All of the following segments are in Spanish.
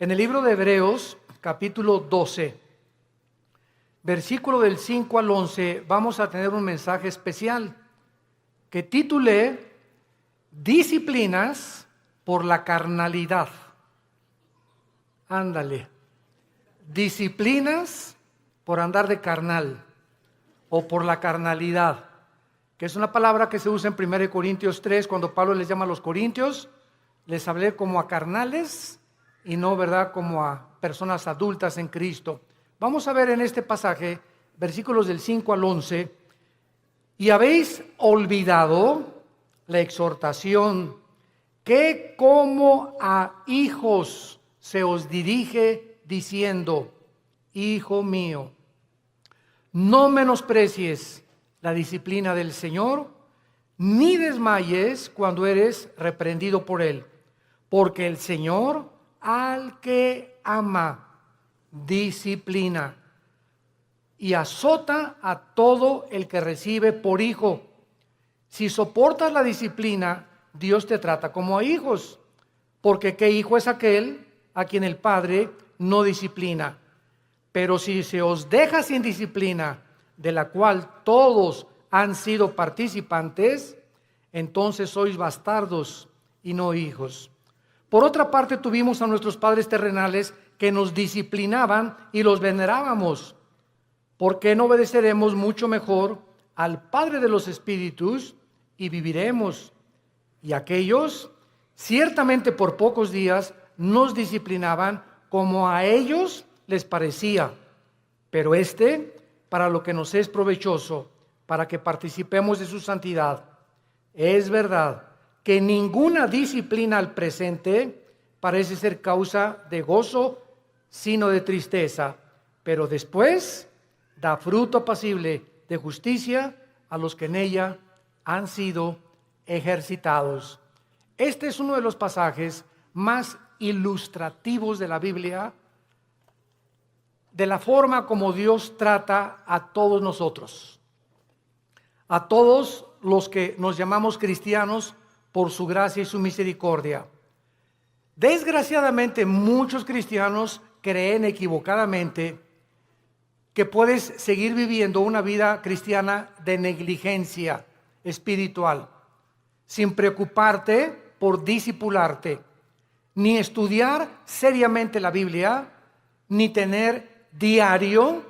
En el libro de Hebreos, capítulo 12, versículo del 5 al 11, vamos a tener un mensaje especial que titulé Disciplinas por la carnalidad. Ándale. Disciplinas por andar de carnal o por la carnalidad, que es una palabra que se usa en 1 Corintios 3, cuando Pablo les llama a los corintios, les hablé como a carnales y no, ¿verdad?, como a personas adultas en Cristo. Vamos a ver en este pasaje, versículos del 5 al 11, y habéis olvidado la exhortación que como a hijos se os dirige diciendo, hijo mío, no menosprecies la disciplina del Señor, ni desmayes cuando eres reprendido por Él, porque el Señor al que ama disciplina y azota a todo el que recibe por hijo. Si soportas la disciplina, Dios te trata como a hijos, porque ¿qué hijo es aquel a quien el Padre no disciplina? Pero si se os deja sin disciplina, de la cual todos han sido participantes, entonces sois bastardos y no hijos. Por otra parte, tuvimos a nuestros padres terrenales que nos disciplinaban y los venerábamos. ¿Por qué no obedeceremos mucho mejor al Padre de los Espíritus y viviremos? Y aquellos, ciertamente por pocos días, nos disciplinaban como a ellos les parecía, pero para lo que nos es provechoso, para que participemos de su santidad. Es verdad que ninguna disciplina al presente parece ser causa de gozo, sino de tristeza, pero después da fruto apacible de justicia a los que en ella han sido ejercitados. Este es uno de los pasajes más ilustrativos de la Biblia, de la forma como Dios trata a todos nosotros, a todos los que nos llamamos cristianos por su gracia y su misericordia. Desgraciadamente, muchos cristianos creen equivocadamente que puedes seguir viviendo una vida cristiana de negligencia espiritual, sin preocuparte por discipularte, ni estudiar seriamente la Biblia, ni tener diario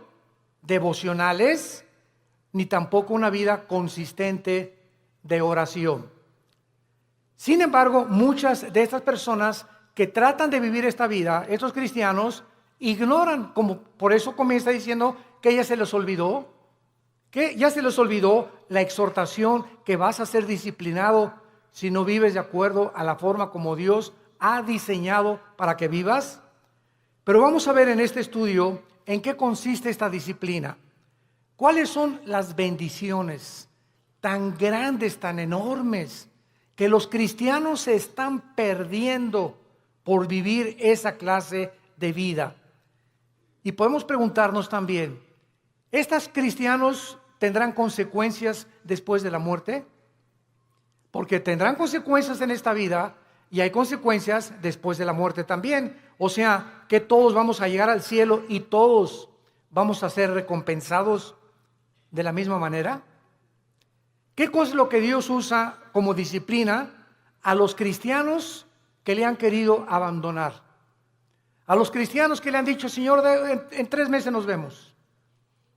devocionales, ni tampoco una vida consistente de oración. Sin embargo, muchas de estas personas que tratan de vivir esta vida, estos cristianos, ignoran, como por eso comienza diciendo que ya se les olvidó, la exhortación que vas a ser disciplinado si no vives de acuerdo a la forma como Dios ha diseñado para que vivas. Pero vamos a ver en este estudio en qué consiste esta disciplina. ¿Cuáles son las bendiciones tan grandes, tan enormes, que los cristianos se están perdiendo por vivir esa clase de vida? Y podemos preguntarnos también, ¿estos cristianos tendrán consecuencias después de la muerte? Porque tendrán consecuencias en esta vida y hay consecuencias después de la muerte también. O sea, que todos vamos a llegar al cielo y todos vamos a ser recompensados de la misma manera. ¿Qué cosa es lo que Dios usa como disciplina a los cristianos que le han querido abandonar? A los cristianos que le han dicho, Señor, en 3 meses nos vemos.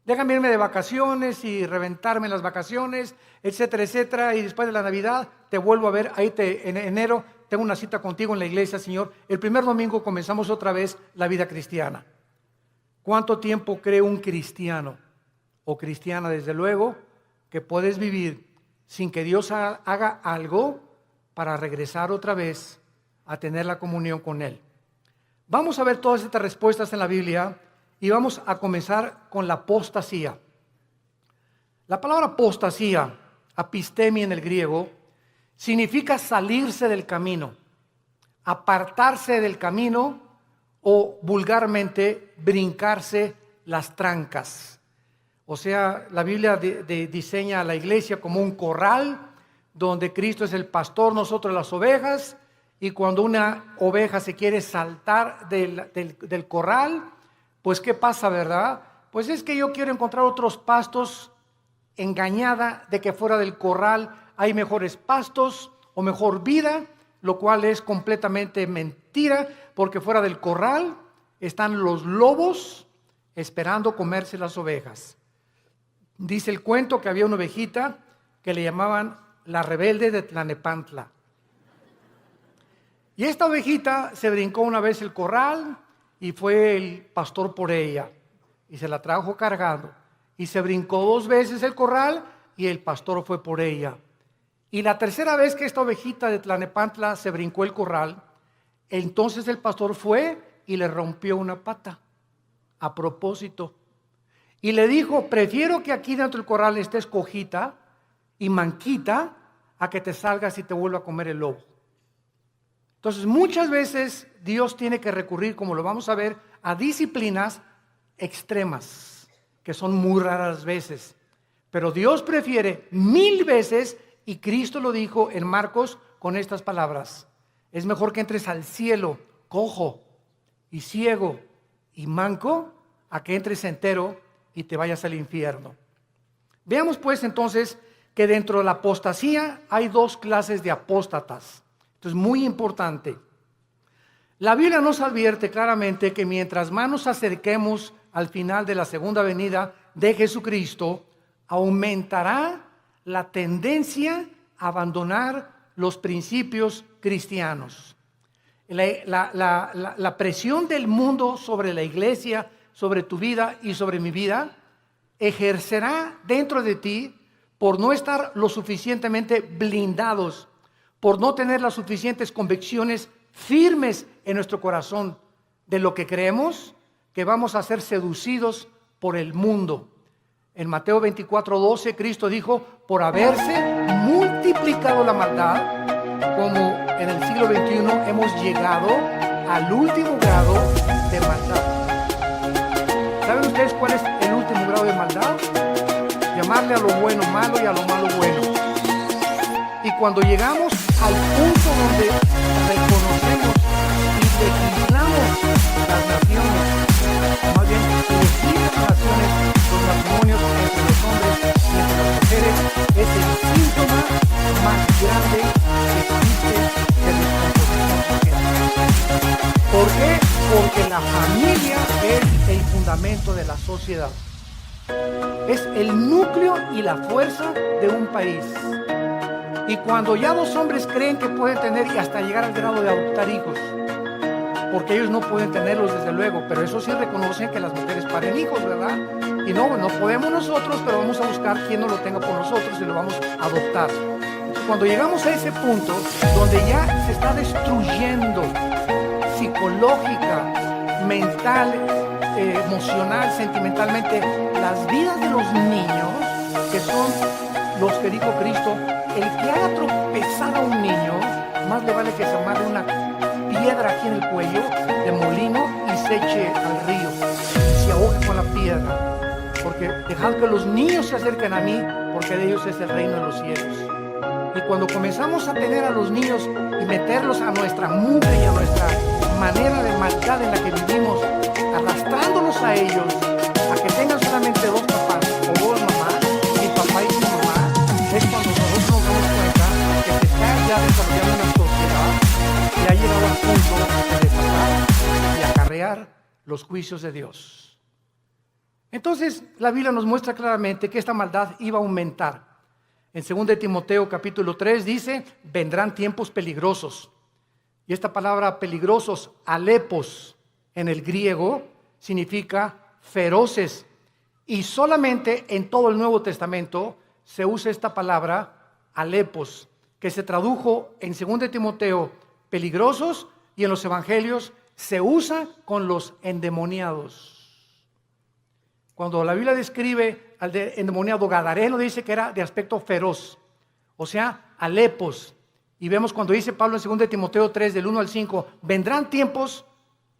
Déjame irme de vacaciones y reventarme en las vacaciones, etcétera, etcétera. Y después de la Navidad te vuelvo a ver, en enero tengo una cita contigo en la iglesia, Señor. El primer domingo comenzamos otra vez la vida cristiana. ¿Cuánto tiempo cree un cristiano o cristiana, desde luego, que puedes vivir sin que Dios haga algo para regresar otra vez a tener la comunión con Él? Vamos a ver todas estas respuestas en la Biblia y vamos a comenzar con la apostasía. La palabra apostasía, apistemia en el griego, significa salirse del camino, apartarse del camino o vulgarmente brincarse las trancas. O sea, la Biblia diseña a la iglesia como un corral donde Cristo es el pastor, nosotros las ovejas, Y cuando una oveja se quiere saltar del corral, pues ¿qué pasa, verdad? Pues es que yo quiero encontrar otros pastos, engañada de que fuera del corral hay mejores pastos o mejor vida, lo cual es completamente mentira, porque fuera del corral están los lobos esperando comerse las ovejas. Dice el cuento que había una ovejita que le llamaban la rebelde de Tlanepantla. Y esta ovejita se brincó una vez el corral y fue el pastor por ella y se la trajo cargando. Y se brincó 2 veces el corral y el pastor fue por ella. Y la tercera vez que esta ovejita de Tlanepantla se brincó el corral, entonces el pastor fue y le rompió una pata a propósito. Y le dijo: prefiero que aquí dentro del corral estés cojita y manquita a que te salgas y te vuelva a comer el lobo. Entonces muchas veces Dios tiene que recurrir, como lo vamos a ver, a disciplinas extremas, que son muy raras veces. Pero Dios prefiere 1000 veces, y Cristo lo dijo en Marcos con estas palabras: es mejor que entres al cielo cojo y ciego y manco, a que entres entero y te vayas al infierno. Veamos pues entonces que dentro de la apostasía hay 2 clases de apóstatas. Esto es muy importante. La Biblia nos advierte claramente que mientras más nos acerquemos al final de la segunda venida de Jesucristo, aumentará la tendencia a abandonar los principios cristianos. La presión del mundo sobre la iglesia, sobre tu vida y sobre mi vida, ejercerá dentro de ti por no estar lo suficientemente blindados, por no tener las suficientes convicciones firmes en nuestro corazón de lo que creemos, que vamos a ser seducidos por el mundo. En Mateo 24:12 Cristo dijo: por haberse multiplicado la maldad, como en el siglo XXI hemos llegado al último grado de maldad. ¿Saben ustedes cuál es el último grado de maldad? Llamarle a lo bueno malo y a lo malo bueno. Y cuando llegamos al punto donde reconocemos y legislamos las naciones, más bien legislan las naciones, los matrimonios entre los hombres y entre las mujeres, es el síntoma más grande que existe de descomposición social. ¿Por qué? Porque la familia es el fundamento de la sociedad. Es el núcleo y la fuerza de un país. Y cuando ya 2 hombres creen que pueden tener y hasta llegar al grado de adoptar hijos, porque ellos no pueden tenerlos desde luego, pero eso sí reconocen que las mujeres paren hijos, ¿verdad? Y no podemos nosotros, pero vamos a buscar quien no lo tenga por nosotros y lo vamos a adoptar. Cuando llegamos a ese punto donde ya se está destruyendo psicológica, mental, emocional, sentimentalmente las vidas de los niños, que son los que dijo Cristo: el que haga tropezar a un niño, más le vale que se amarre una piedra aquí en el cuello de molino y se eche al río y se ahogue con la piedra. Porque dejad que los niños se acerquen a mí, porque de ellos es el reino de los cielos. Y cuando comenzamos a tener a los niños y meterlos a nuestra mugre y a nuestra manera de maldad en la que vivimos, arrastrándolos a ellos, a que tengan solamente 2 papás o 2 mamás, mi papá y mi mamá, es cuando nosotros nos damos cuenta que se está ya desarrollando una sociedad que ha llegado al punto de desatar y acarrear los juicios de Dios. Entonces la Biblia nos muestra claramente que esta maldad iba a aumentar. En 2 Timoteo capítulo 3 dice: vendrán tiempos peligrosos. Y esta palabra peligrosos, alepos, en el griego, significa feroces. Y solamente en todo el Nuevo Testamento se usa esta palabra, alepos, que se tradujo en 2 Timoteo, peligrosos, y en los evangelios se usa con los endemoniados. Cuando la Biblia describe al endemoniado gadareno, dice que era de aspecto feroz, o sea, alepos. Y vemos cuando dice Pablo en 2 Timoteo 3, del 1 al 5, vendrán tiempos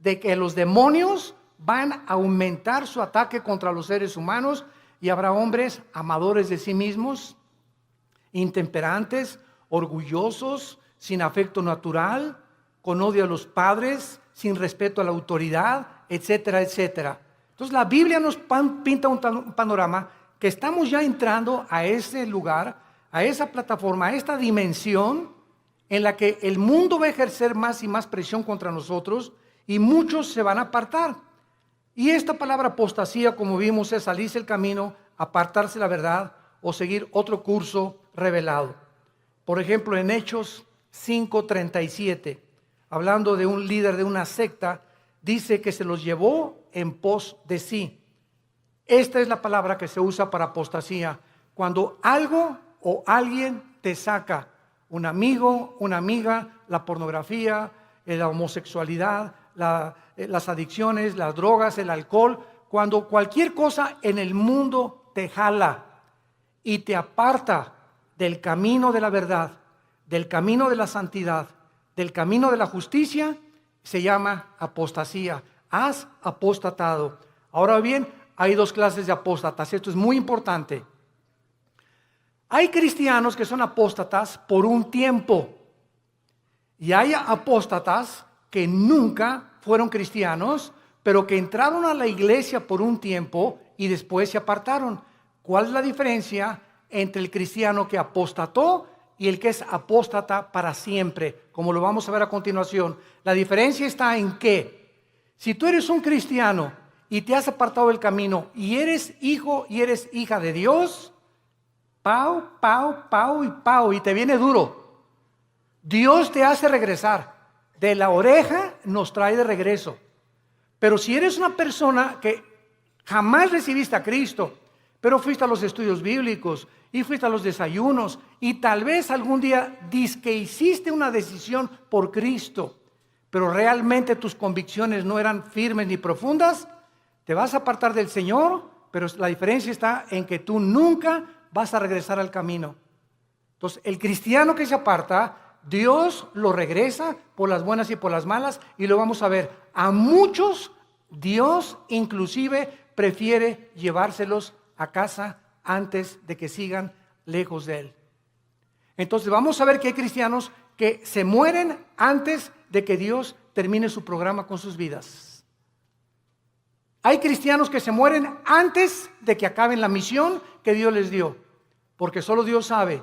de que los demonios van a aumentar su ataque contra los seres humanos, y habrá hombres amadores de sí mismos, intemperantes, orgullosos, sin afecto natural, con odio a los padres, sin respeto a la autoridad, etcétera, etcétera. Entonces la Biblia nos pinta un panorama que estamos ya entrando a ese lugar, a esa plataforma, a esta dimensión en la que el mundo va a ejercer más y más presión contra nosotros y muchos se van a apartar. Y esta palabra apostasía, como vimos, es salirse del camino, apartarse de la verdad o seguir otro curso revelado. Por ejemplo, en Hechos 5:37, hablando de un líder de una secta, dice que se los llevó en pos de sí. Esta es la palabra que se usa para apostasía, cuando algo o alguien te saca, un amigo, una amiga, la pornografía, la homosexualidad, las adicciones, las drogas, el alcohol, cuando cualquier cosa en el mundo te jala y te aparta del camino de la verdad, del camino de la santidad, del camino de la justicia, se llama apostasía. Has apostatado. Ahora bien, hay dos clases de apóstatas. Esto es muy importante. Hay cristianos que son apóstatas por un tiempo y hay apóstatas que nunca fueron cristianos, pero que entraron a la iglesia por un tiempo y después se apartaron. ¿Cuál es la diferencia entre el cristiano que apostató y el que es apóstata para siempre? Como lo vamos a ver a continuación. La diferencia está en que si tú eres un cristiano y te has apartado del camino y eres hijo y eres hija de Dios, pau, pau, pau y pau, y te viene duro. Dios te hace regresar. De la oreja nos trae de regreso. Pero si eres una persona que jamás recibiste a Cristo, pero fuiste a los estudios bíblicos y fuiste a los desayunos y tal vez algún día que hiciste una decisión por Cristo, pero realmente tus convicciones no eran firmes ni profundas, te vas a apartar del Señor, pero la diferencia está en que tú nunca vas a regresar al camino. Entonces, el cristiano que se aparta, Dios lo regresa por las buenas y por las malas, y lo vamos a ver. A muchos Dios inclusive prefiere llevárselos a casa antes de que sigan lejos de Él. Entonces vamos a ver que hay cristianos que se mueren antes de que Dios termine su programa con sus vidas. Hay cristianos que se mueren antes de que acaben la misión que Dios les dio, porque solo Dios sabe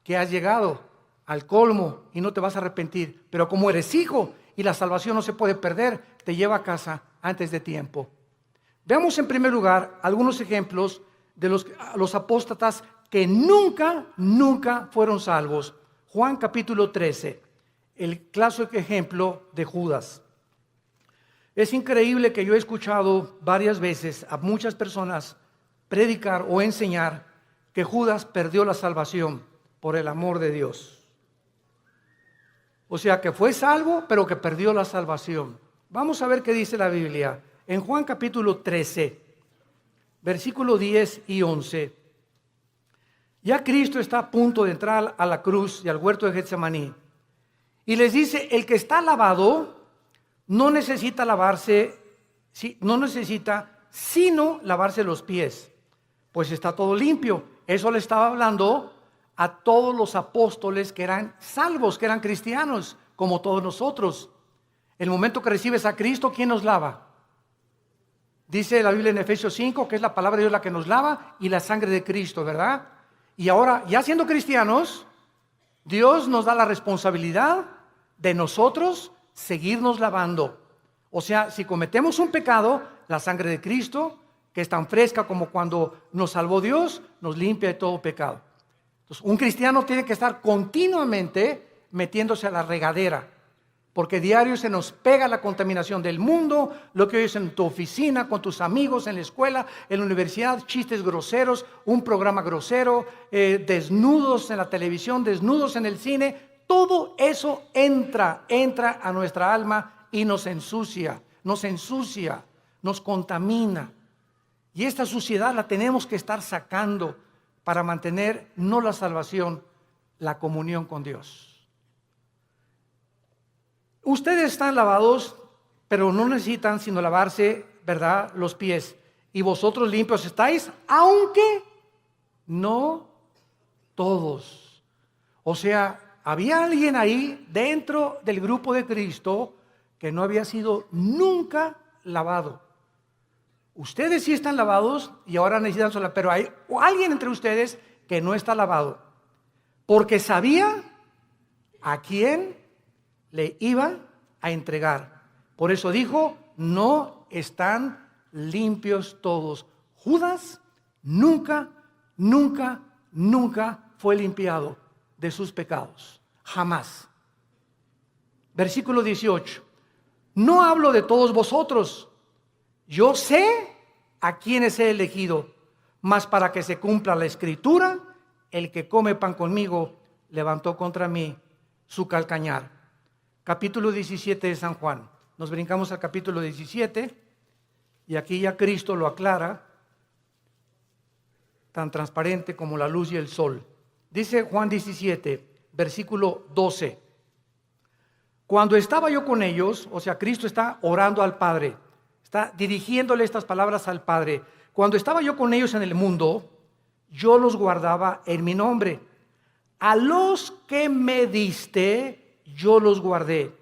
que has llegado al colmo y no te vas a arrepentir, pero como eres hijo y la salvación no se puede perder, te lleva a casa antes de tiempo. Veamos en primer lugar algunos ejemplos de los apóstatas que nunca fueron salvos. Juan capítulo 13, el clásico ejemplo de Judas. Es increíble que yo he escuchado varias veces a muchas personas predicar o enseñar que Judas perdió la salvación por el amor de Dios. O sea que fue salvo, pero que perdió la salvación. Vamos a ver qué dice la Biblia. En Juan capítulo 13, versículo 10 y 11. Ya Cristo está a punto de entrar a la cruz y al huerto de Getsemaní. Y les dice, el que está lavado no necesita lavarse, no necesita sino lavarse los pies, pues está todo limpio. Eso le estaba hablando a todos los apóstoles que eran salvos, que eran cristianos, como todos nosotros. El momento que recibes a Cristo, ¿quién nos lava? Dice la Biblia en Efesios 5 que es la palabra de Dios la que nos lava y la sangre de Cristo, ¿verdad? Y ahora, ya siendo cristianos, Dios nos da la responsabilidad de nosotros seguirnos lavando. O sea, si cometemos un pecado, la sangre de Cristo, que es tan fresca como cuando nos salvó Dios, nos limpia de todo pecado. Entonces, un cristiano tiene que estar continuamente metiéndose a la regadera, porque diario se nos pega la contaminación del mundo, lo que oyes en tu oficina, con tus amigos, en la escuela, en la universidad, chistes groseros, un programa grosero, desnudos en la televisión, desnudos en el cine. Todo eso entra a nuestra alma y nos ensucia, nos contamina. Y esta suciedad la tenemos que estar sacando para mantener no la salvación, la comunión con Dios. Ustedes están lavados, pero no necesitan sino lavarse, ¿verdad?, los pies. Y vosotros limpios estáis, aunque no todos. O sea, había alguien ahí dentro del grupo de Cristo que no había sido nunca lavado. Ustedes sí están lavados y ahora necesitan sola, pero hay alguien entre ustedes que no está lavado, porque sabía a quién le iba a entregar. Por eso dijo, no están limpios todos. Judas nunca fue limpiado de sus pecados, jamás. Versículo 18, no hablo de todos vosotros, yo sé a quienes he elegido, mas para que se cumpla la escritura, el que come pan conmigo levantó contra mí su calcañar. Capítulo 17 de San Juan. Nos brincamos al capítulo 17 y aquí ya Cristo lo aclara, tan transparente como la luz y el sol. Dice Juan 17, versículo 12. Cuando estaba yo con ellos, o sea, Cristo está orando al Padre, está dirigiéndole estas palabras al Padre. Cuando estaba yo con ellos en el mundo, yo los guardaba en mi nombre. A los que me diste, yo los guardé.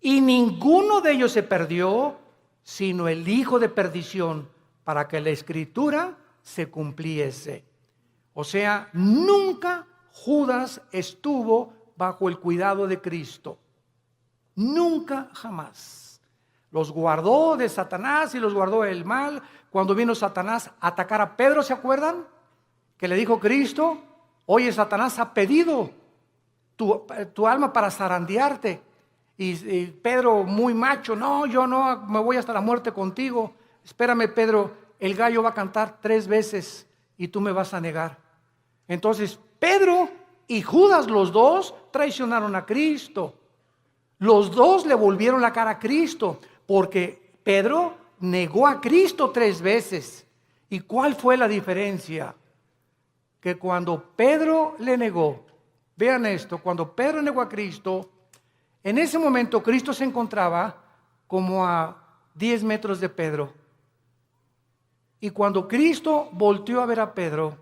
Y ninguno de ellos se perdió, sino el hijo de perdición, para que la escritura se cumpliese. O sea, nunca Judas estuvo bajo el cuidado de Cristo. Nunca, jamás. Los guardó de Satanás y los guardó del mal. Cuando vino Satanás a atacar a Pedro, ¿se acuerdan? Que le dijo Cristo, oye, Satanás ha pedido tu alma para zarandearte. Y Pedro, muy macho, no, yo no me voy hasta la muerte contigo. Espérame, Pedro, el gallo va a cantar 3 veces y tú me vas a negar. Entonces, Pedro y Judas, los dos, traicionaron a Cristo. Los dos le volvieron la cara a Cristo, porque Pedro negó a Cristo 3 veces. ¿Y cuál fue la diferencia? Que cuando Pedro le negó, vean esto, cuando Pedro negó a Cristo, en ese momento Cristo se encontraba como a 10 metros de Pedro. Y cuando Cristo volteó a ver a Pedro,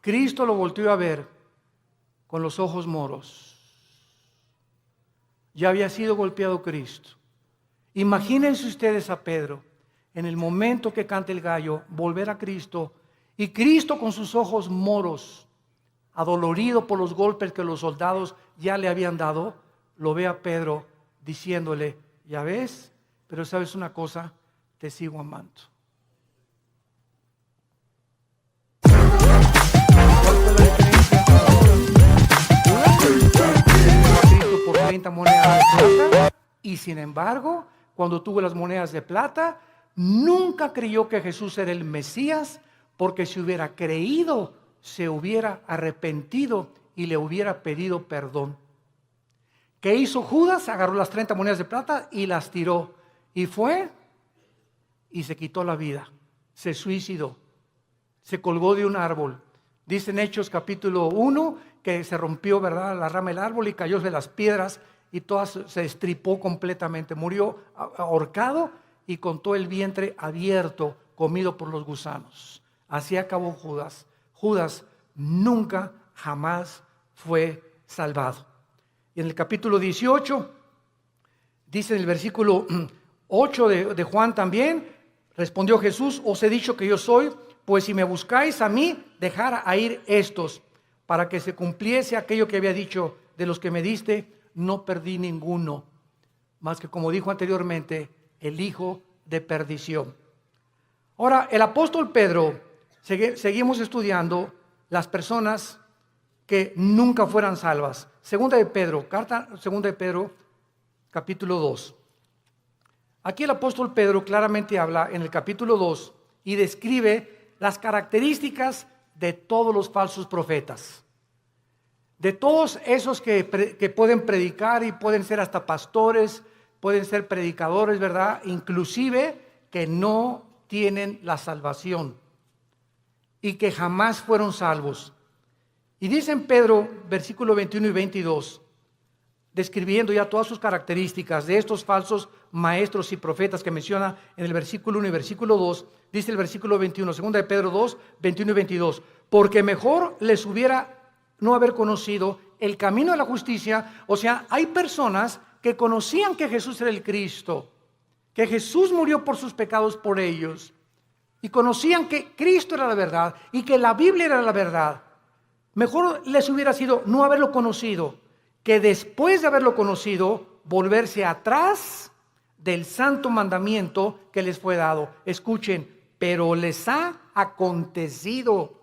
Cristo lo volteó a ver con los ojos moros. Ya había sido golpeado Cristo. Imagínense ustedes a Pedro, en el momento que canta el gallo, volver a Cristo, y Cristo con sus ojos moros, adolorido por los golpes que los soldados ya le habían dado, lo ve a Pedro diciéndole, ya ves, pero sabes una cosa, te sigo amando. ¿Cuál fue la diferencia? Por 30 monedas de plata, y sin embargo, cuando tuvo las monedas de plata, nunca creyó que Jesús era el Mesías, porque si hubiera creído, se hubiera arrepentido y le hubiera pedido perdón. ¿Qué hizo Judas? Agarró las 30 monedas de plata y las tiró. Y fue y se quitó la vida. Se suicidó. Se colgó de un árbol. Dice en Hechos capítulo 1 que se rompió, ¿verdad?, la rama del árbol y cayó de las piedras y todas se estripó completamente. Murió ahorcado y con todo el vientre abierto, comido por los gusanos. Así acabó Judas. Judas nunca, jamás fue salvado. Y en el capítulo 18, dice en el versículo 8 de Juan también, respondió Jesús, os he dicho que yo soy, pues si me buscáis a mí, dejad a ir estos, para que se cumpliese aquello que había dicho, de los que me diste, no perdí ninguno, más que como dijo anteriormente, el hijo de perdición. Ahora, el apóstol Pedro, seguimos estudiando las personas que nunca fueran salvas. Carta segunda de Pedro, capítulo 2. Aquí el apóstol Pedro claramente habla en el capítulo 2 y describe las características de todos los falsos profetas. De todos esos que pueden predicar y pueden ser hasta pastores, pueden ser predicadores, ¿verdad? Inclusive que no tienen la salvación y que jamás fueron salvos. Y dice en Pedro, versículo 21 y 22, describiendo ya todas sus características de estos falsos maestros y profetas que menciona en el versículo 1 y versículo 2, dice el versículo 21, segunda de Pedro 2, 21 y 22, porque mejor les hubiera no haber conocido el camino de la justicia. O sea, hay personas que conocían que Jesús era el Cristo, que Jesús murió por sus pecados por ellos, y conocían que Cristo era la verdad y que la Biblia era la verdad. Mejor les hubiera sido no haberlo conocido, que después de haberlo conocido, volverse atrás del santo mandamiento que les fue dado. Escuchen, pero les ha acontecido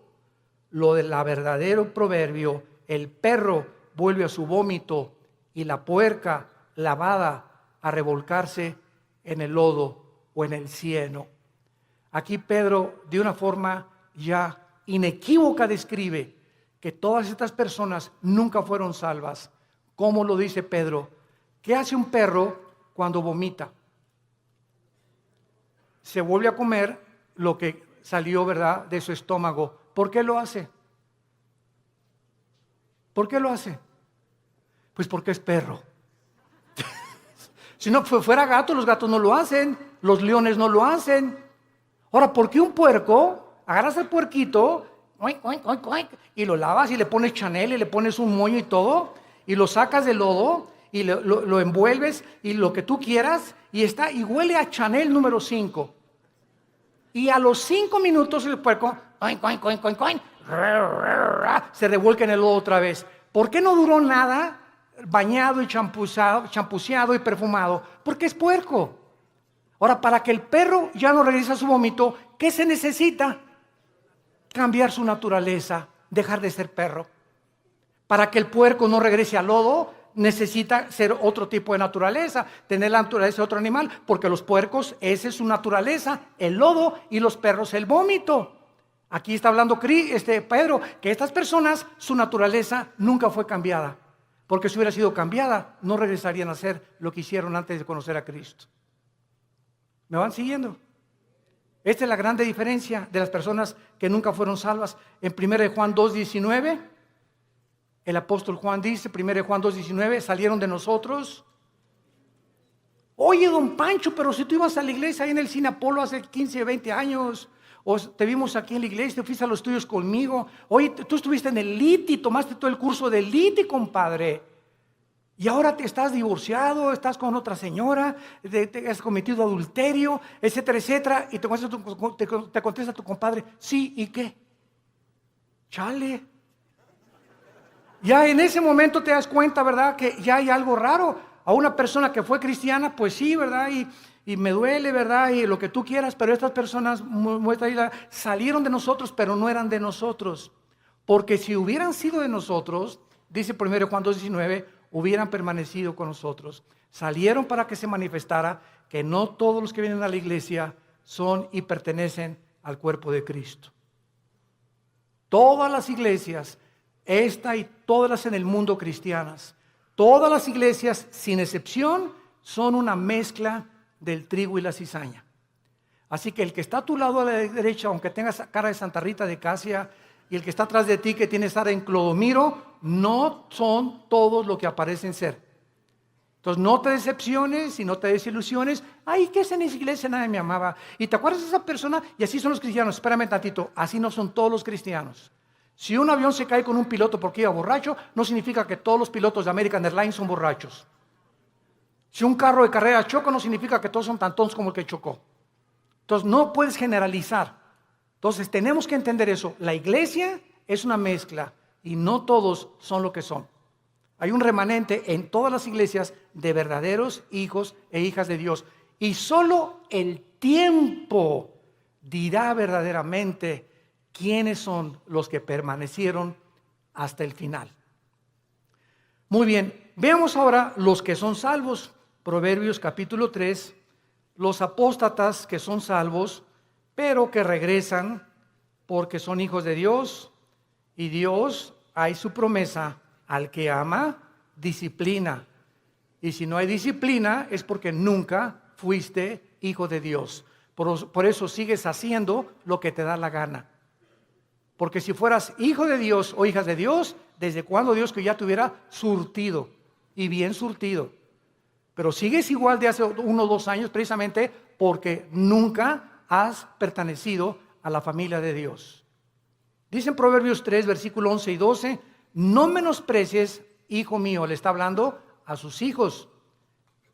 lo del verdadero proverbio: el perro vuelve a su vómito y la puerca lavada a revolcarse en el lodo o en el cieno. Aquí Pedro, de una forma ya inequívoca, describe que todas estas personas nunca fueron salvas. ¿Cómo lo dice Pedro? ¿Qué hace un perro cuando vomita? Se vuelve a comer lo que salió, ¿verdad?, de su estómago. ¿Por qué lo hace? ¿Por qué lo hace? Pues porque es perro. Si no fuera gato, los gatos no lo hacen, los leones no lo hacen. Ahora, ¿por qué un puerco? Agarras al puerquito y lo lavas y le pones Chanel y le pones un moño y todo, y lo sacas del lodo y lo envuelves y lo que tú quieras, y está y huele a Chanel número 5. Y a los 5 minutos el puerco se revuelca en el lodo otra vez. ¿Por qué no duró nada bañado y champuceado y perfumado? Porque es puerco. Ahora, para que el perro ya no regrese a su vómito, ¿qué se necesita? Cambiar su naturaleza, dejar de ser perro. Para que el puerco no regrese al lodo, necesita ser otro tipo de naturaleza, tener la naturaleza de otro animal, porque los puercos, esa es su naturaleza, el lodo, y los perros el vómito. Aquí está hablando Pedro, que estas personas, su naturaleza nunca fue cambiada, porque si hubiera sido cambiada, no regresarían a hacer lo que hicieron antes de conocer a Cristo. ¿Me van siguiendo? Esta es la grande diferencia de las personas que nunca fueron salvas. En 1 Juan 2:19, el apóstol Juan dice, 1 Juan 2:19, salieron de nosotros. Oye, don Pancho, pero si tú ibas a la iglesia ahí en el Cine Apolo hace 15, 20 años, o te vimos aquí en la iglesia, te fuiste a los estudios conmigo. Oye, tú estuviste en el LITI, tomaste todo el curso del LITI, compadre. Y ahora te estás divorciado, estás con otra señora, te has cometido adulterio, etcétera, etcétera. Y te contesta tu compadre, sí, ¿y qué? Chale. Ya en ese momento te das cuenta, ¿verdad?, que ya hay algo raro. A una persona que fue cristiana, pues sí, ¿verdad? Y me duele, ¿verdad? Y lo que tú quieras, pero estas personas salieron de nosotros, pero no eran de nosotros. Porque si hubieran sido de nosotros, dice 1 Juan 2:19, hubieran permanecido con nosotros. Salieron para que se manifestara que no todos los que vienen a la iglesia son y pertenecen al cuerpo de Cristo. Todas las iglesias, esta y todas las en el mundo cristianas, todas las iglesias, sin excepción, son una mezcla del trigo y la cizaña. Así que el que está a tu lado a la derecha, aunque tengas cara de Santa Rita de Casia, y el que está atrás de ti, que tiene cara en Clodomiro, no son todos lo que aparecen ser. Entonces no te decepciones y no te desilusiones. Ay, ¿qué es en esa iglesia? Nadie me amaba. ¿Y te acuerdas de esa persona? Y así son los cristianos. Espérame tantito, así no son todos los cristianos. Si un avión se cae con un piloto porque iba borracho, no significa que todos los pilotos de American Airlines son borrachos. Si un carro de carrera choca, no significa que todos son tan tontos como el que chocó. Entonces no puedes generalizar. Entonces tenemos que entender eso. La iglesia es una mezcla y no todos son lo que son. Hay un remanente en todas las iglesias de verdaderos hijos e hijas de Dios. Y solo el tiempo dirá verdaderamente quiénes son los que permanecieron hasta el final. Muy bien, veamos ahora los que son salvos. Proverbios capítulo 3, los apóstatas que son salvos, pero que regresan porque son hijos de Dios, y Dios, hay su promesa, al que ama, disciplina. Y si no hay disciplina es porque nunca fuiste hijo de Dios. Por eso sigues haciendo lo que te da la gana. Porque si fueras hijo de Dios o hijas de Dios, ¿desde cuándo Dios que ya te hubiera surtido? Y bien surtido. Pero sigues igual de hace 1 o 2 años precisamente porque nunca has pertenecido a la familia de Dios. Dice en Proverbios 3, versículo 11 y 12, no menosprecies, hijo mío, le está hablando a sus hijos,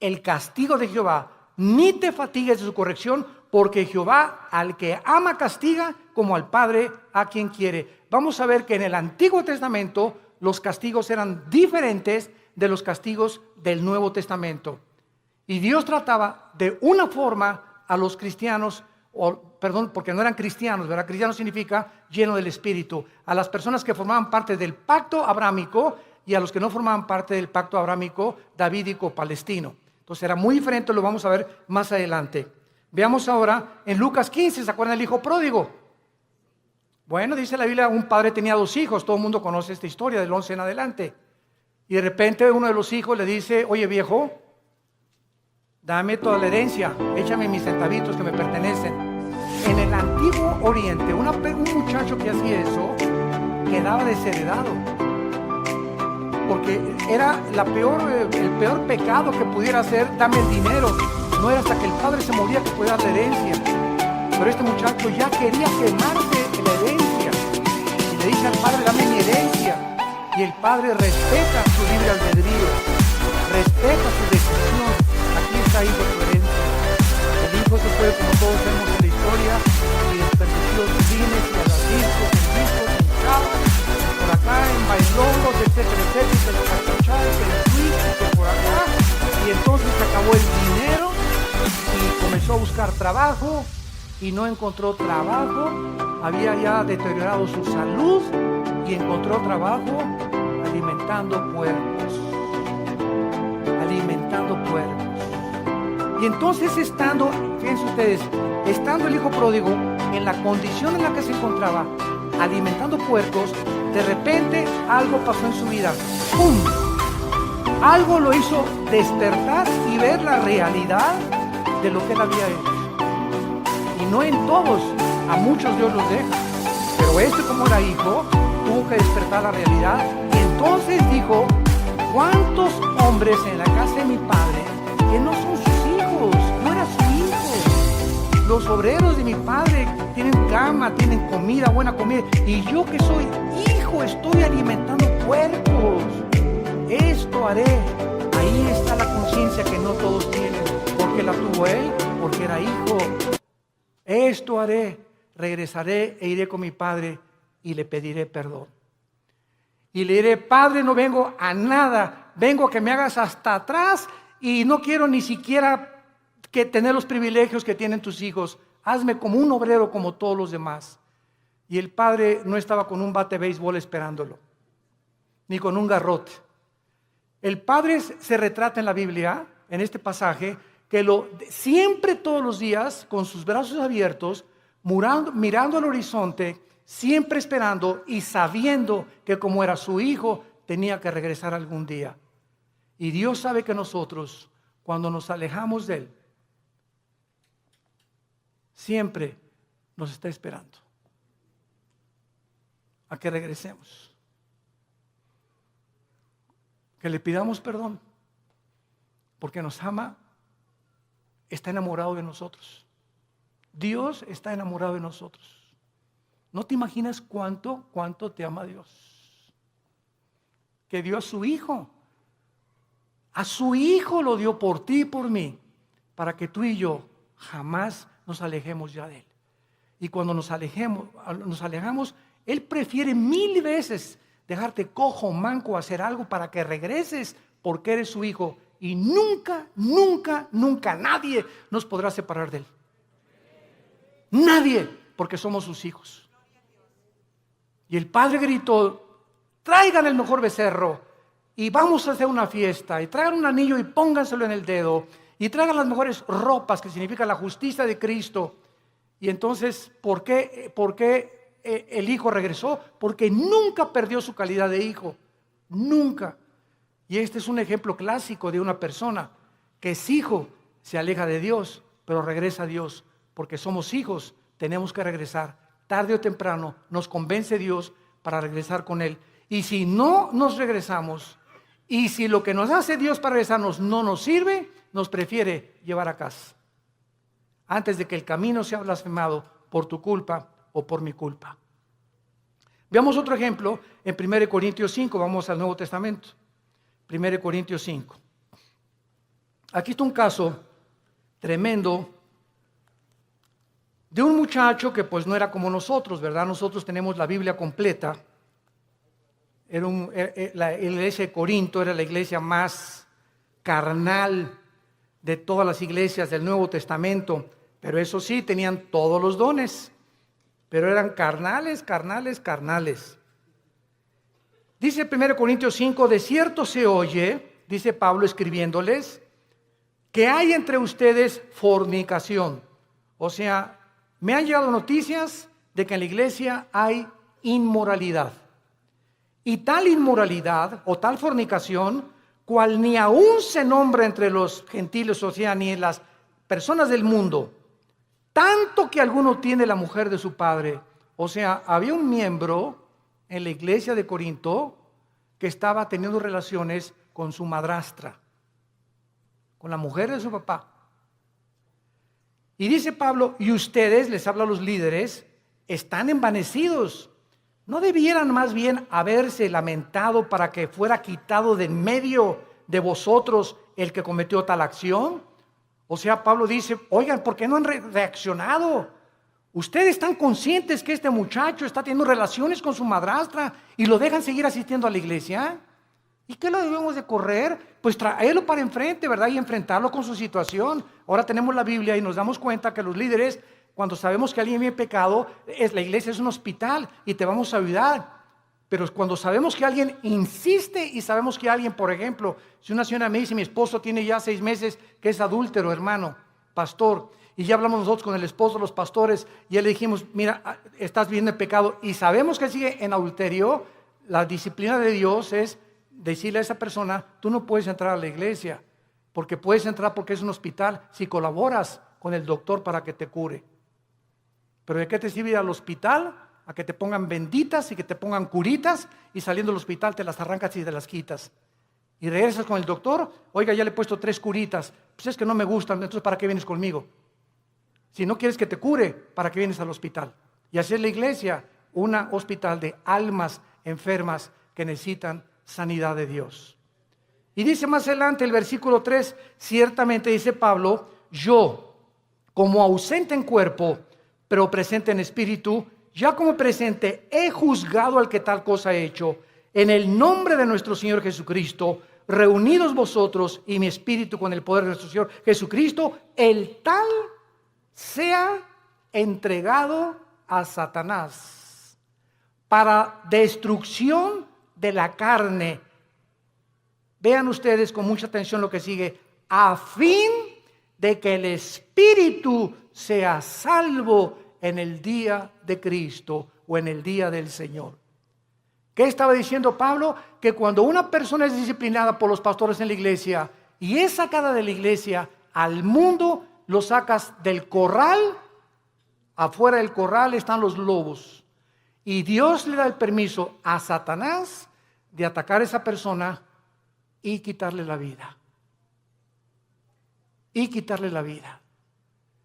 el castigo de Jehová, ni te fatigues de su corrección, porque Jehová al que ama castiga, como al padre a quien quiere. Vamos a ver que en el Antiguo Testamento los castigos eran diferentes de los castigos del Nuevo Testamento. Y Dios trataba de una forma a los cristianos, porque no eran cristianos, ¿verdad? Cristiano significa lleno del Espíritu. A las personas que formaban parte del pacto abrámico y a los que no formaban parte del pacto abrámico davídico palestino. Entonces era muy diferente, lo vamos a ver más adelante. Veamos ahora en Lucas 15, ¿se acuerdan del hijo pródigo? Bueno, dice la Biblia, un padre tenía 2 hijos, todo el mundo conoce esta historia del 11 en adelante. Y de repente uno de los hijos le dice, oye viejo, dame toda la herencia, échame mis centavitos que me pertenecen. En el antiguo oriente, un muchacho que hacía eso, quedaba desheredado. Porque era el peor pecado que pudiera hacer, dame el dinero. No era hasta que el padre se moría que podía dar la herencia. Pero este muchacho ya quería quemarse la herencia. Y le dice al padre, dame mi herencia. Y el padre respeta su libre albedrío, respeta su decisión. Aquí está, hijo, tu herencia. El hijo se fue, como todos vemos en la historia, y desperdició sus bienes y a las discos, en discos, en chavas, por acá, en bailongos, etcétera, etcétera, que el cachuchá, que el switch, que por acá. Y entonces se acabó el dinero y comenzó a buscar trabajo y no encontró trabajo. Había ya deteriorado su salud y encontró trabajo alimentando puercos. Alimentando puercos. Y entonces fíjense ustedes, estando el hijo pródigo en la condición en la que se encontraba, alimentando puercos, de repente algo pasó en su vida. ¡Pum! Algo lo hizo despertar y ver la realidad de lo que él había hecho. Y no en todos, a muchos Dios los deja. Pero este, como era hijo, tuvo que despertar la realidad. Y entonces dijo, ¿cuántos hombres en la casa de mi padre que no son sus hijos? No era su hijo. Los obreros de mi padre tienen cama, tienen comida, buena comida. Y yo que soy hijo, estoy alimentando puercos. Esto haré. Ahí está la conciencia que no todos tienen. Porque la tuvo él, porque era hijo. Esto haré. Regresaré e iré con mi padre y le pediré perdón. Y le diré, Padre, no vengo a nada. Vengo a que me hagas hasta atrás y no quiero ni siquiera que tener los privilegios que tienen tus hijos. Hazme como un obrero como todos los demás. Y el padre no estaba con un bate de béisbol esperándolo, ni con un garrote. El padre se retrata en la Biblia, en este pasaje, que siempre todos los días, con sus brazos abiertos, mirando al horizonte, siempre esperando y sabiendo que como era su hijo, tenía que regresar algún día. Y Dios sabe que nosotros, cuando nos alejamos de Él, siempre nos está esperando a que regresemos, que le pidamos perdón, porque nos ama, está enamorado de nosotros. Dios está enamorado de nosotros. No te imaginas cuánto te ama Dios, que dio a su hijo. A su hijo lo dio por ti y por mí, para que tú y yo jamás nos alejemos ya de Él. Y cuando nos alejamos, Él prefiere 1000 veces dejarte cojo, manco, hacer algo para que regreses, porque eres su hijo. Y nunca, nunca, nunca nadie nos podrá separar de Él. Nadie, porque somos sus hijos. Y el padre gritó, traigan el mejor becerro y vamos a hacer una fiesta, y traigan un anillo y pónganselo en el dedo, y traigan las mejores ropas, que significa la justicia de Cristo. Y entonces, ¿por qué el hijo regresó? Porque nunca perdió su calidad de hijo, nunca. Y este es un ejemplo clásico de una persona que es hijo, se aleja de Dios, pero regresa a Dios. Porque somos hijos, tenemos que regresar. Tarde o temprano nos convence Dios para regresar con Él. Y si no nos regresamos, y si lo que nos hace Dios para regresarnos no nos sirve, nos prefiere llevar a casa, antes de que el camino sea blasfemado por tu culpa o por mi culpa. Veamos otro ejemplo en 1 Corintios 5, vamos al Nuevo Testamento. 1 Corintios 5. Aquí está un caso tremendo de un muchacho que pues no era como nosotros, ¿verdad? Nosotros tenemos la Biblia completa. La iglesia de Corinto era la iglesia más carnal de todas las iglesias del Nuevo Testamento, pero eso sí, tenían todos los dones, pero eran carnales. Dice 1 Corintios 5, de cierto se oye, dice Pablo escribiéndoles, que hay entre ustedes fornicación. O sea, me han llegado noticias de que en la iglesia hay inmoralidad. Y tal inmoralidad o tal fornicación, cual ni aún se nombra entre los gentiles, o sea, ni en las personas del mundo, tanto que alguno tiene la mujer de su padre. O sea, había un miembro en la iglesia de Corinto que estaba teniendo relaciones con su madrastra, con la mujer de su papá. Y dice Pablo, y ustedes, les habla a los líderes, están envanecidos. ¿No debieran más bien haberse lamentado para que fuera quitado de en medio de vosotros el que cometió tal acción? O sea, Pablo dice, oigan, ¿por qué no han reaccionado? Ustedes están conscientes que este muchacho está teniendo relaciones con su madrastra y lo dejan seguir asistiendo a la iglesia. ¿Y qué lo debemos de correr? Pues traerlo para enfrente, ¿verdad? Y enfrentarlo con su situación. Ahora tenemos la Biblia y nos damos cuenta que los líderes, cuando sabemos que alguien viene pecado, la iglesia es un hospital y te vamos a ayudar. Pero cuando sabemos que alguien insiste y sabemos que alguien, por ejemplo, si una señora me dice, mi esposo tiene ya 6 meses que es adúltero, hermano, pastor, y ya hablamos nosotros con el esposo, los pastores, y ya le dijimos, mira, estás viviendo en pecado, y sabemos que sigue en adulterio, la disciplina de Dios es decirle a esa persona, tú no puedes entrar a la iglesia, porque puedes entrar porque es un hospital, si colaboras con el doctor para que te cure. Pero ¿de qué te sirve ir al hospital? A que te pongan benditas y que te pongan curitas, y saliendo del hospital te las arrancas y te las quitas. Y regresas con el doctor, oiga, ya le he puesto 3 curitas, pues es que no me gustan, entonces ¿para qué vienes conmigo? Si no quieres que te cure, ¿para qué vienes al hospital? Y así es la iglesia, un hospital de almas enfermas que necesitan sanidad de Dios. Y dice más adelante el versículo 3, ciertamente dice Pablo, yo, como ausente en cuerpo, pero presente en espíritu, ya como presente he juzgado al que tal cosa ha hecho, en el nombre de nuestro Señor Jesucristo, reunidos vosotros y mi espíritu con el poder de nuestro Señor Jesucristo, el tal sea entregado a Satanás para destrucción de la carne. Vean ustedes con mucha atención lo que sigue, a fin de que el espíritu sea salvo en el día de Cristo o en el día del Señor. ¿Qué estaba diciendo Pablo? Que cuando una persona es disciplinada por los pastores en la iglesia y es sacada de la iglesia al mundo, lo sacas del corral, afuera del corral están los lobos. Y Dios le da el permiso a Satanás de atacar a esa persona y quitarle la vida. Y quitarle la vida.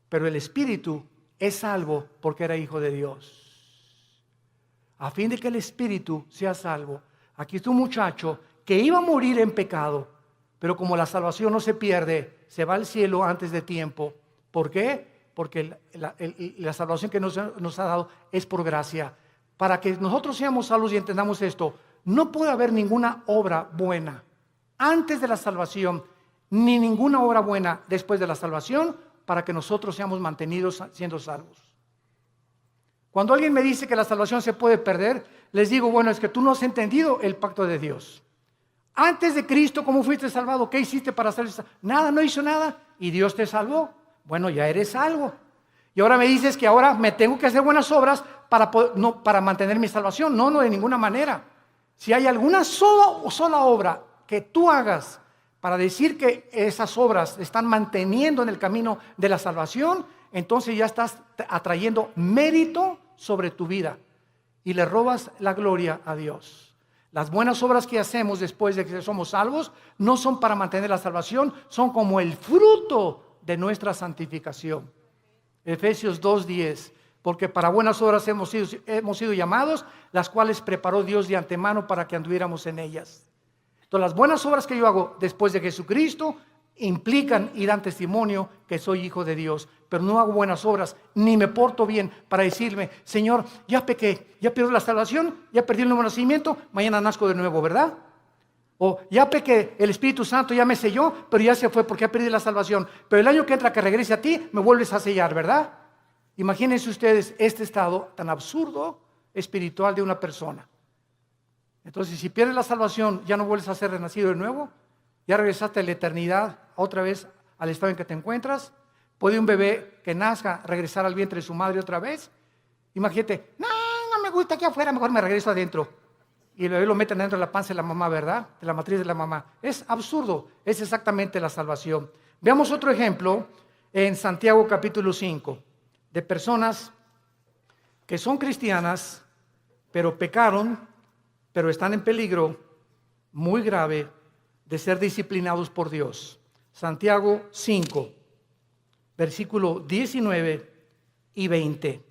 Pero el espíritu es salvo porque era hijo de Dios. A fin de que el espíritu sea salvo. Aquí está un muchacho que iba a morir en pecado, pero como la salvación no se pierde, se va al cielo antes de tiempo. ¿Por qué? Porque la salvación que nos ha dado es por gracia. Para que nosotros seamos salvos y entendamos esto, no puede haber ninguna obra buena antes de la salvación, ni ninguna obra buena después de la salvación, para que nosotros seamos mantenidos siendo salvos. Cuando alguien me dice que la salvación se puede perder, les digo, bueno, es que tú no has entendido el pacto de Dios. Antes de Cristo, ¿cómo fuiste salvado? ¿Qué hiciste para ser salvo? Nada, no hizo nada, y Dios te salvó. Bueno, ya eres salvo. Y ahora me dices que ahora me tengo que hacer buenas obras para mantener mi salvación. No, de ninguna manera. Si hay alguna sola obra que tú hagas para decir que esas obras están manteniendo en el camino de la salvación, entonces ya estás atrayendo mérito sobre tu vida y le robas la gloria a Dios. Las buenas obras que hacemos después de que somos salvos no son para mantener la salvación, son como el fruto de nuestra santificación. Efesios 2:10, porque para buenas obras hemos sido llamados, las cuales preparó Dios de antemano para que anduviéramos en ellas. Entonces, las buenas obras que yo hago después de Jesucristo implican y dan testimonio que soy hijo de Dios, pero no hago buenas obras, ni me porto bien para decirme, Señor, ya pequé, ya perdí la salvación, ya perdí el nuevo nacimiento, mañana nazco de nuevo, ¿verdad? O ya pequé, el Espíritu Santo ya me selló, pero ya se fue porque ya perdí la salvación, pero el año que entra que regrese a ti, me vuelves a sellar, ¿verdad? Imagínense ustedes este estado tan absurdo espiritual de una persona. Entonces, si pierdes la salvación, ya no vuelves a ser renacido de nuevo, ya regresaste a la eternidad, otra vez al estado en que te encuentras. ¿Puede un bebé que nazca regresar al vientre de su madre otra vez? Imagínate, no me gusta aquí afuera, mejor me regreso adentro. Y el bebé lo meten dentro de la panza de la mamá, ¿verdad? De la matriz de la mamá. Es absurdo, es exactamente la salvación. Veamos otro ejemplo en Santiago capítulo 5, de personas que son cristianas, pero pecaron, pero están en peligro muy grave de ser disciplinados por Dios. Santiago 5, versículo 19 y 20.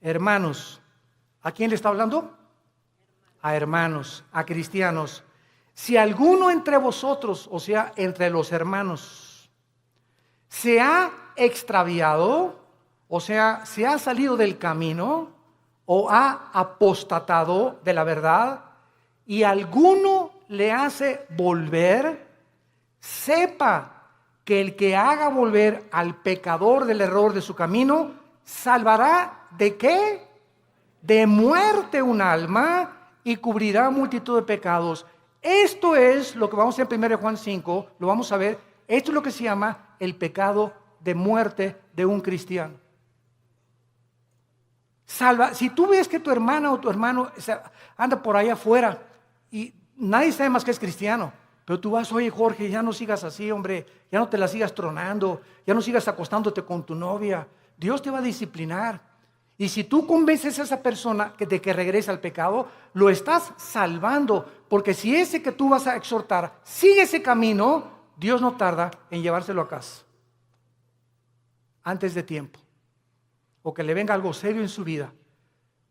Hermanos, ¿a quién le está hablando? A hermanos, a cristianos. Si alguno entre vosotros, o sea, entre los hermanos, se ha extraviado, o sea, se ha salido del camino, o ha apostatado de la verdad, y alguno le hace volver, sepa que el que haga volver al pecador del error de su camino, salvará ¿de qué? De muerte un alma y cubrirá multitud de pecados. Esto es lo que vamos a ver en 1 Juan 5, lo vamos a ver, esto es lo que se llama el pecado de muerte de un cristiano. Si tú ves que tu hermana o tu hermano anda por ahí afuera y nadie sabe más que es cristiano, pero tú vas, oye Jorge, ya no sigas así, hombre, ya no te la sigas tronando, ya no sigas acostándote con tu novia, Dios te va a disciplinar. Y si tú convences a esa persona de que regrese al pecado, lo estás salvando, porque si ese que tú vas a exhortar sigue ese camino, Dios no tarda en llevárselo a casa antes de tiempo, o que le venga algo serio en su vida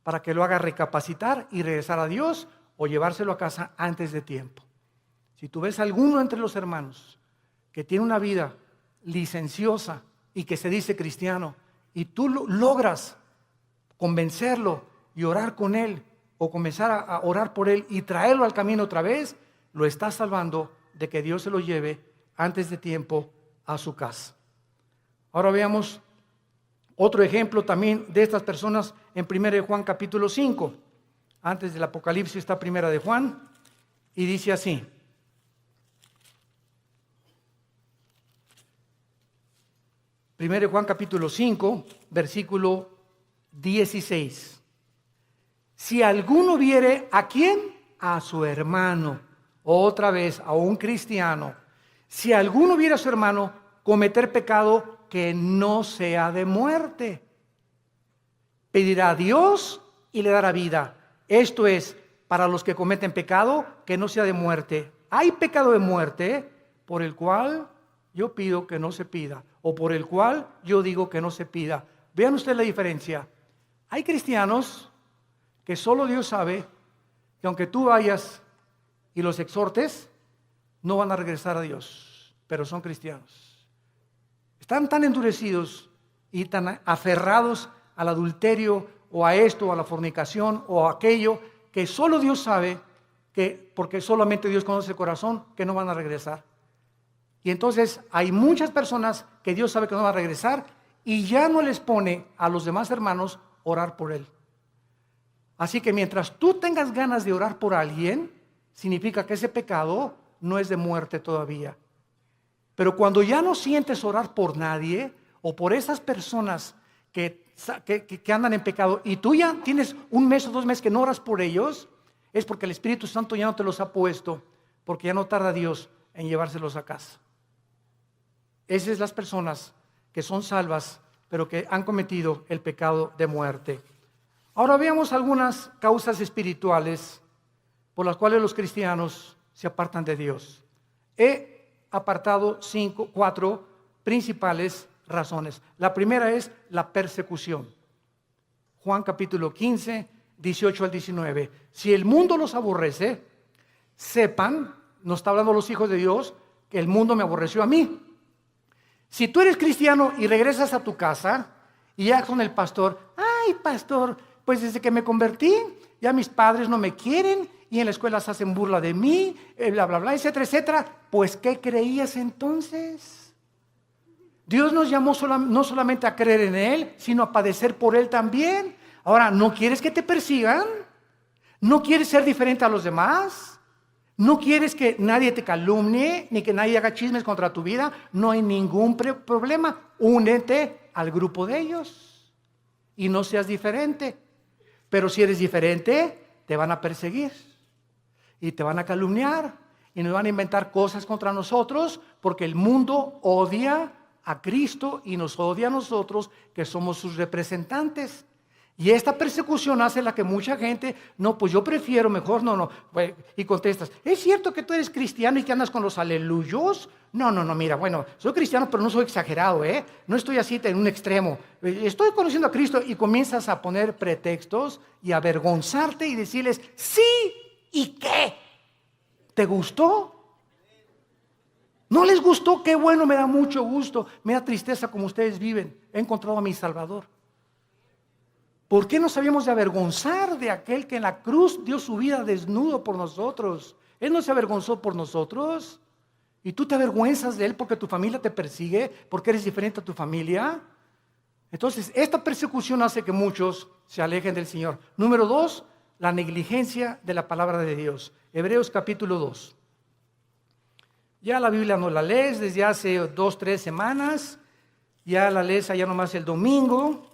para que lo haga recapacitar y regresar a Dios, o llevárselo a casa antes de tiempo. Si tú ves a alguno entre los hermanos que tiene una vida licenciosa y que se dice cristiano, y tú logras convencerlo y orar con él, o comenzar a orar por él y traerlo al camino otra vez, lo estás salvando de que Dios se lo lleve antes de tiempo a su casa. Ahora veamos otro ejemplo también de estas personas en 1 de Juan capítulo 5. Antes del Apocalipsis está 1 de Juan y dice así. Primero de Juan capítulo 5, versículo 16. Si alguno viere, ¿a quién? A su hermano, otra vez a un cristiano. Si alguno viere a su hermano cometer pecado que no sea de muerte, pedirá a Dios y le dará vida. Esto es, para los que cometen pecado que no sea de muerte. Hay pecado de muerte por el cual yo pido que no se pida, o por el cual yo digo que no se pida. Vean ustedes la diferencia. Hay cristianos que solo Dios sabe que aunque tú vayas y los exhortes, no van a regresar a Dios, pero son cristianos. Están tan endurecidos y tan aferrados al adulterio o a esto, o a la fornicación o a aquello, que solo Dios sabe, que porque solamente Dios conoce el corazón, que no van a regresar. Y entonces hay muchas personas que Dios sabe que no van a regresar y ya no les pone a los demás hermanos orar por él. Así que mientras tú tengas ganas de orar por alguien, significa que ese pecado no es de muerte todavía. Pero cuando ya no sientes orar por nadie o por esas personas que andan en pecado y tú ya tienes un mes o 2 meses que no oras por ellos, es porque el Espíritu Santo ya no te los ha puesto, porque ya no tarda Dios en llevárselos a casa. Esas son las personas que son salvas, pero que han cometido el pecado de muerte. Ahora veamos algunas causas espirituales por las cuales los cristianos se apartan de Dios. He apartado 4 principales razones. La primera es la persecución. Juan capítulo 15, 18 al 19. Si el mundo los aborrece, sepan, nos está hablando los hijos de Dios, que el mundo me aborreció a mí. Si tú eres cristiano y regresas a tu casa y ya con el pastor, ay pastor, pues desde que me convertí, ya mis padres no me quieren y en la escuela se hacen burla de mí, bla, bla, bla, etcétera, etcétera. Pues, ¿qué creías entonces? Dios nos llamó no solamente a creer en Él, sino a padecer por Él también. Ahora, ¿no quieres que te persigan? ¿No quieres ser diferente a los demás? ¿No quieres que nadie te calumnie, ni que nadie haga chismes contra tu vida? No hay ningún problema. Únete al grupo de ellos y no seas diferente. Pero si eres diferente, te van a perseguir y te van a calumniar y nos van a inventar cosas contra nosotros porque el mundo odia a Cristo y nos odia a nosotros que somos sus representantes. Y esta persecución hace la que mucha gente, no, pues yo prefiero mejor, no. Y contestas, ¿es cierto que tú eres cristiano y que andas con los aleluyos? No, mira, bueno, soy cristiano, pero no soy exagerado, no estoy así en un extremo. Estoy conociendo a Cristo y comienzas a poner pretextos y avergonzarte y decirles, sí, ¿y qué? ¿Te gustó? ¿No les gustó? Qué bueno, me da mucho gusto, me da tristeza como ustedes viven. He encontrado a mi Salvador. ¿Por qué nos habíamos de avergonzar de aquel que en la cruz dio su vida desnudo por nosotros? Él no se avergonzó por nosotros. ¿Y tú te avergüenzas de Él porque tu familia te persigue? ¿Porque eres diferente a tu familia? Entonces, esta persecución hace que muchos se alejen del Señor. Número 2, la negligencia de la palabra de Dios. Hebreos capítulo 2. Ya la Biblia no la lees desde hace 2, 3 semanas. Ya la lees allá nomás el domingo.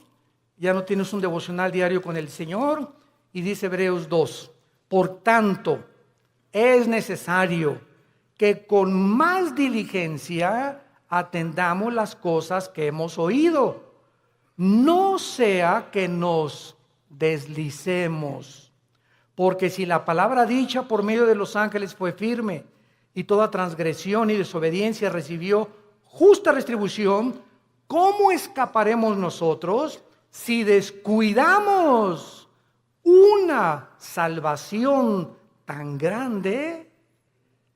Ya no tienes un devocional diario con el Señor. Y dice Hebreos 2. Por tanto, es necesario que con más diligencia atendamos las cosas que hemos oído. No sea que nos deslicemos. Porque si la palabra dicha por medio de los ángeles fue firme, y toda transgresión y desobediencia recibió justa retribución, ¿cómo escaparemos nosotros si descuidamos una salvación tan grande,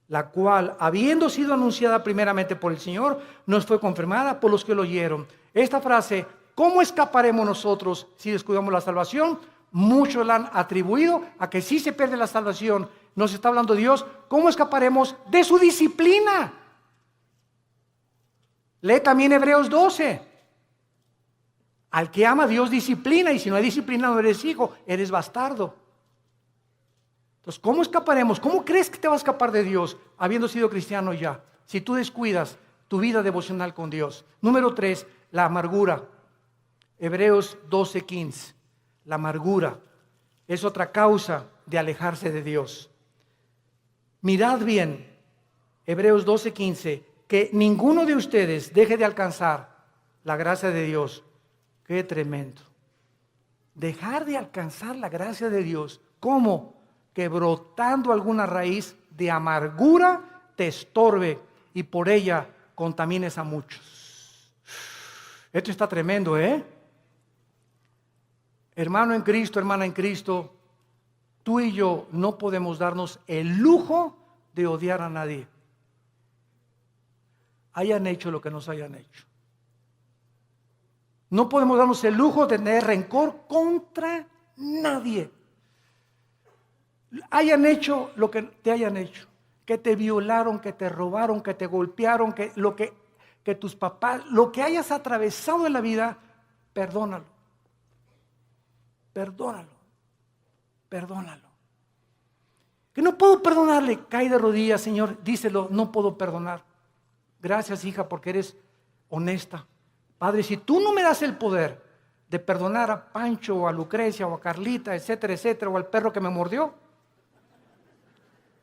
la cual, habiendo sido anunciada primeramente por el Señor, nos fue confirmada por los que lo oyeron? Esta frase, ¿cómo escaparemos nosotros si descuidamos la salvación? Muchos la han atribuido a que si se pierde la salvación, nos está hablando Dios, ¿cómo escaparemos de su disciplina? Lee también Hebreos 12. Al que ama Dios disciplina, y si no hay disciplina no eres hijo, eres bastardo. Entonces, ¿cómo escaparemos? ¿Cómo crees que te vas a escapar de Dios habiendo sido cristiano ya? Si tú descuidas tu vida devocional con Dios. Número 3, la amargura. Hebreos 12:15. La amargura es otra causa de alejarse de Dios. Mirad bien, Hebreos 12:15, que ninguno de ustedes deje de alcanzar la gracia de Dios. Qué tremendo. Dejar de alcanzar la gracia de Dios. ¿Cómo? Que brotando alguna raíz de amargura te estorbe y por ella contamines a muchos. Esto está tremendo, Hermano en Cristo, hermana en Cristo, tú y yo no podemos darnos el lujo de odiar a nadie. Hayan hecho lo que nos hayan hecho. No podemos darnos el lujo de tener rencor contra nadie. Hayan hecho lo que te hayan hecho, que te violaron, que te robaron, que te golpearon, que tus papás, lo que hayas atravesado en la vida, perdónalo. Perdónalo. Que no puedo perdonarle, cae de rodillas, Señor, díselo, no puedo perdonar. Gracias, hija, porque eres honesta. Padre, si tú no me das el poder de perdonar a Pancho o a Lucrecia o a Carlita, etcétera, etcétera, o al perro que me mordió,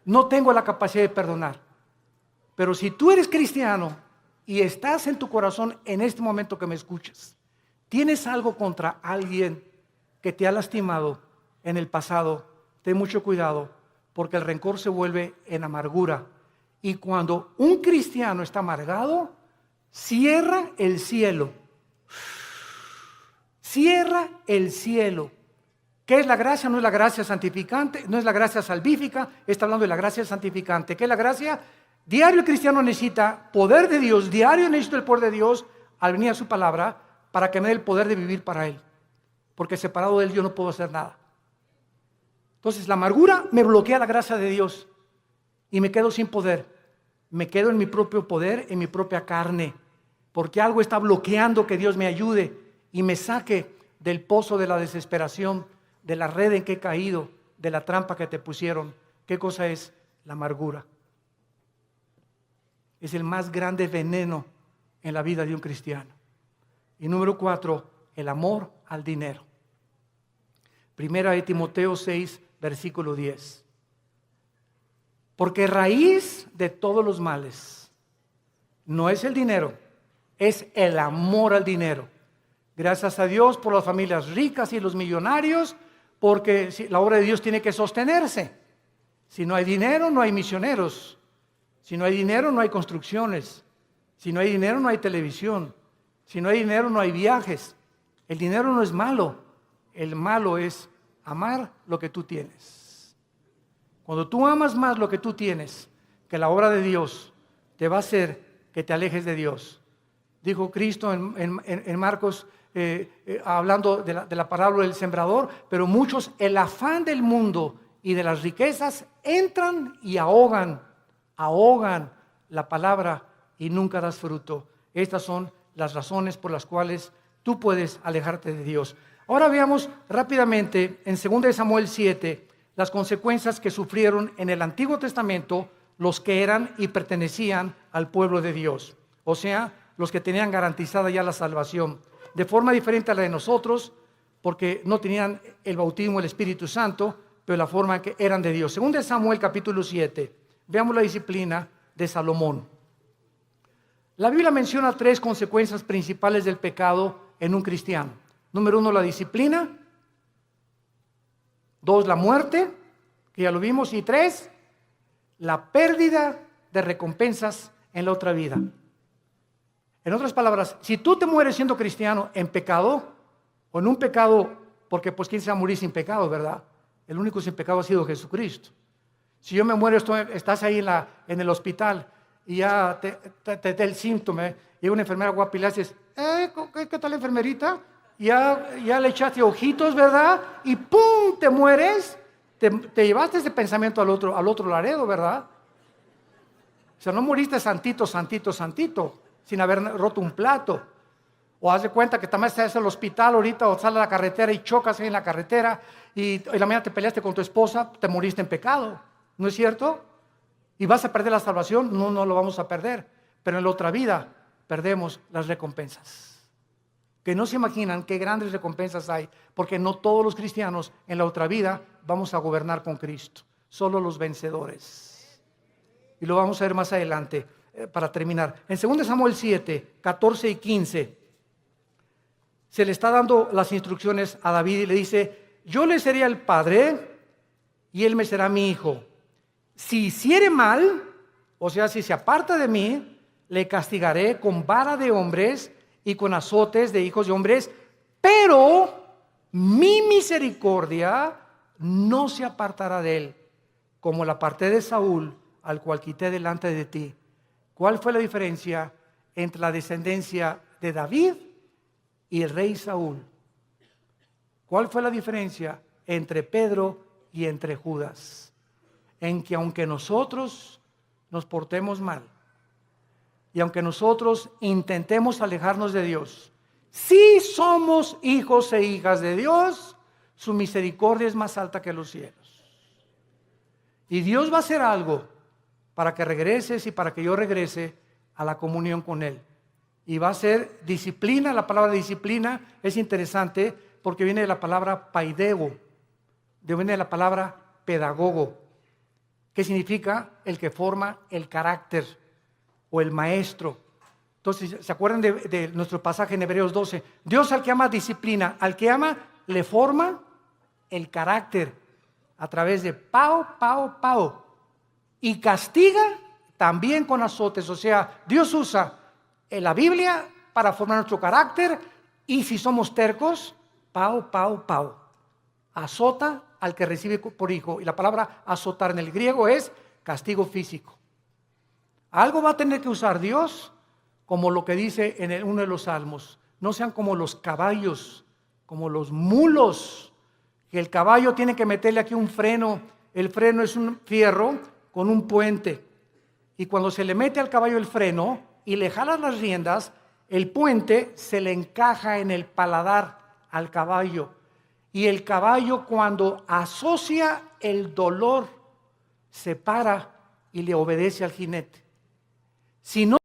no tengo la capacidad de perdonar. Pero si tú eres cristiano y estás en tu corazón en este momento que me escuchas, tienes algo contra alguien que te ha lastimado en el pasado, ten mucho cuidado, porque el rencor se vuelve en amargura. Y cuando un cristiano está amargado, cierra el cielo cierra el cielo. ¿Qué es la gracia? No es la gracia santificante, no es la gracia salvífica, está hablando de la gracia santificante. ¿Qué es la gracia? Diario el cristiano necesita poder de Dios, diario necesito el poder de Dios al venir a su palabra para que me dé el poder de vivir para Él. Porque separado de Él yo no puedo hacer nada. Entonces la amargura me bloquea la gracia de Dios y me quedo sin poder. Me quedo en mi propio poder, en mi propia carne, porque algo está bloqueando que Dios me ayude y me saque del pozo de la desesperación, de la red en que he caído, de la trampa que te pusieron. ¿Qué cosa es? La amargura. Es el más grande veneno en la vida de un cristiano. Y número 4, el amor al dinero. Primera de Timoteo 6, versículo 10. Porque raíz de todos los males no es el dinero, es el amor al dinero. Gracias a Dios por las familias ricas y los millonarios, porque la obra de Dios tiene que sostenerse. Si no hay dinero, no hay misioneros. Si no hay dinero, no hay construcciones. Si no hay dinero, no hay televisión. Si no hay dinero, no hay viajes. El dinero no es malo. El malo es amar lo que tú tienes. Cuando tú amas más lo que tú tienes que la obra de Dios, te va a hacer que te alejes de Dios. Dijo Cristo en Marcos, hablando de la parábola del sembrador, pero muchos, el afán del mundo y de las riquezas, entran y ahogan la palabra y nunca das fruto. Estas son las razones por las cuales tú puedes alejarte de Dios. Ahora veamos rápidamente en 2 Samuel 7 las consecuencias que sufrieron en el Antiguo Testamento los que eran y pertenecían al pueblo de Dios, o sea, los que tenían garantizada ya la salvación, de forma diferente a la de nosotros, porque no tenían el bautismo del Espíritu Santo, pero la forma en que eran de Dios. 2 Samuel capítulo 7, veamos la disciplina de Salomón. La Biblia menciona 3 consecuencias principales del pecado en un cristiano. Número 1, la disciplina. 2, la muerte, que ya lo vimos. Y 3, la pérdida de recompensas en la otra vida. En otras palabras, si tú te mueres siendo cristiano en pecado, o en un pecado, porque pues quién se va a morir sin pecado, ¿verdad? El único sin pecado ha sido Jesucristo. Si yo me muero, estás ahí en el hospital y ya te da el síntoma, y una enfermera guapa y le haces, ¿qué tal, enfermerita? Ya le echaste ojitos, ¿verdad? Y ¡pum! Te mueres. Te llevaste ese pensamiento al otro laredo, ¿verdad? O sea, no moriste santito, sin haber roto un plato. O haz de cuenta que también estás en el hospital ahorita, o sales a la carretera y chocas ahí en la carretera, y la mañana te peleaste con tu esposa, te moriste en pecado. ¿No es cierto? ¿Y vas a perder la salvación? No lo vamos a perder. Pero en la otra vida perdemos las recompensas. Que no se imaginan qué grandes recompensas hay, porque no todos los cristianos en la otra vida vamos a gobernar con Cristo. Solo los vencedores. Y lo vamos a ver más adelante para terminar. En 2 Samuel 7, 14 y 15, se le está dando las instrucciones a David y le dice, yo le seré el padre y él me será mi hijo. Si hiciere mal, o sea, si se aparta de mí, le castigaré con vara de hombres y con azotes de hijos de hombres, pero mi misericordia no se apartará de él, como la aparté de Saúl, al cual quité delante de ti. ¿Cuál fue la diferencia entre la descendencia de David y el rey Saúl? ¿Cuál fue la diferencia entre Pedro y entre Judas? En que aunque nosotros nos portemos mal y aunque nosotros intentemos alejarnos de Dios, si somos hijos e hijas de Dios, su misericordia es más alta que los cielos. Y Dios va a hacer algo para que regreses y para que yo regrese a la comunión con Él. Y va a ser disciplina. La palabra disciplina es interesante porque viene de la palabra paidego, viene de la palabra pedagogo, que significa el que forma el carácter o el maestro. Entonces, ¿se acuerdan de nuestro pasaje en Hebreos 12? Dios al que ama disciplina, al que ama le forma el carácter a través de pao. Y castiga también con azotes. O sea, Dios usa la Biblia para formar nuestro carácter, y si somos tercos, Pau, pau, pau. Azota al que recibe por hijo. Y la palabra azotar en el griego es castigo físico. Algo va a tener que usar Dios, como lo que dice en uno de los salmos. No sean como los caballos, como los mulos, que el caballo tiene que meterle aquí un freno. El freno es un fierro con un puente. Y cuando se le mete al caballo el freno y le jalan las riendas, el puente se le encaja en el paladar al caballo. Y el caballo, cuando asocia el dolor, se para y le obedece al jinete. Si no,